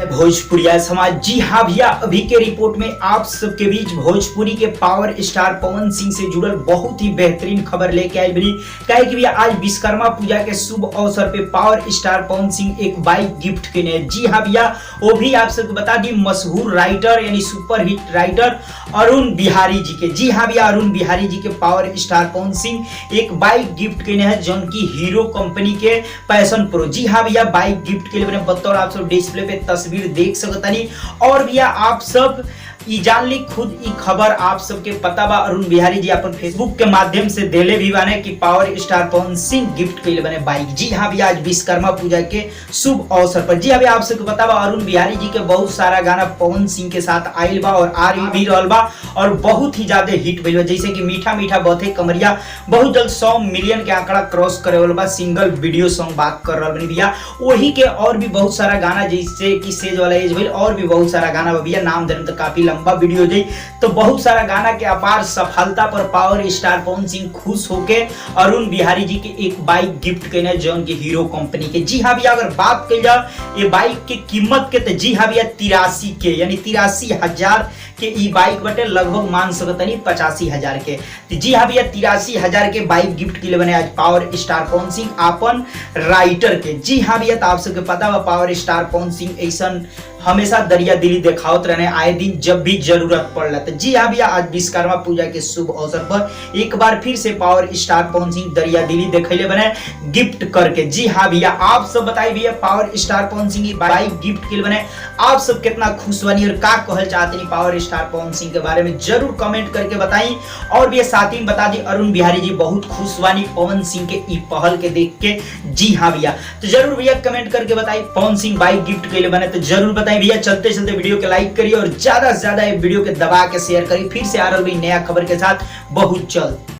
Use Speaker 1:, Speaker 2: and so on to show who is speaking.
Speaker 1: भोजपुरिया समाज। जी हाँ भैया, अभी के रिपोर्ट में आप सबके बीच भोजपुरी के पावर स्टार पवन सिंह से जुड़ल बहुत ही बेहतरीन खबर लेके आई बनी। कहे कि भैया आज विश्वकर्मा पूजा के शुभ अवसर पे पावर स्टार पवन सिंह एक बाइक गिफ्ट किए हैं। जी हाँ भैया, वो भी आप सबको बता दी मशहूर राइटर यानी super hit writer Arun Bihari ji के। जी हाँ भैया, अरुण बिहारी जी के पावर स्टार पवन सिंह एक बाइक गिफ्ट किए हैं जो उनकी हीरो कंपनी के पैशन प्रो। जी हाँ भैया, बाइक गिफ्ट के लिए बतौर आप सब डिस्प्ले पे तस्वीर देख सकतानी। और भैया आप सब ई जान ली खुद ई खबर आप सबके पता बा, अरुण बिहारी जी अपन फेसबुक के माध्यम से देले भी बने कि power star Pawan Singh gift के लिए बने बाइक। जी हाँ भैया, आज विश्वकर्मा पूजा के शुभ अवसर पर। जी हाँ भैया, आप सबको पता बा अरुण बिहारी जी के बहुत सारा गाना पवन सिंह के साथ आइल बा और आ भी रहल बा और बहुत ही ज्यादा हिट भइल बा। जैसे कि मीठा मीठा बथे कमरिया बहुत जल्द 100 मिलियन के आंकड़ा क्रॉस करे वाला बा। सिंगल वीडियो सॉन्ग बात कर रहल बनी भैया। वही के और भी बहुत सारा गाना जैसे कि सेज वाला एज भइल और भी बहुत सारा गाना बा भैया। नाम धरम तो काफी लंबा वीडियो जाई, तो बहुत सारा गाना के अपार सफलता पर पावर स्टार पवन सिंह खुश होके अरुण बिहारी जी के एक बाइक गिफ्ट करने जौन के हीरो कंपनी के। जी हाँ भैया, अगर बात की जाए ये बाइक की कीमत के, तो जी हाँ भैया 83 के यानी 83,000 के ई बाइक बटे, लगभग मान सकते नहीं 85,000 के। तो जी हाँ भैया, 83,000 के बाइक गिफ्ट के लिए बने आज पावर स्टार पवन सिंह अपन राइटर के। जी हाँ भैया, तो आप सबके पता बा पावर स्टार पवन सिंह ऐसा हमेशा दरिया दिली दिखावत रहने आए दिन जब भी जरूरत पड़ला। तो जी हाँ भैया, आज विश्वकर्मा पूजा के शुभ अवसर पर एक बार फिर से पावर स्टार पवन सिंह दरिया दिली दिखैले बने गिफ्ट करके। जी हाँ भैया, आप सब बताइए भैया power star Pawan Singh bike gift के लिए बने आप सब कितना खुश बनी और का कहल चाहते हैं पावर स्टार पवन सिंह के बारे में जरूर कमेंट करके बताई। और भी साथ ही बता दी अरुण बिहारी जी बहुत खुश बानी पवन सिंह के ई पहल के देख के। जी हाँ भैया, तो जरूर भैया कमेंट करके बताई पवन सिंह बाइक गिफ्ट के लिए बने, तो जरूर बताइए भैया। चलते चलते वीडियो के लाइक करिए और ज्यादा से ज्यादा वीडियो के दबा के शेयर करिए। फिर से आ रहा हूं नया खबर के साथ बहुत जल्द।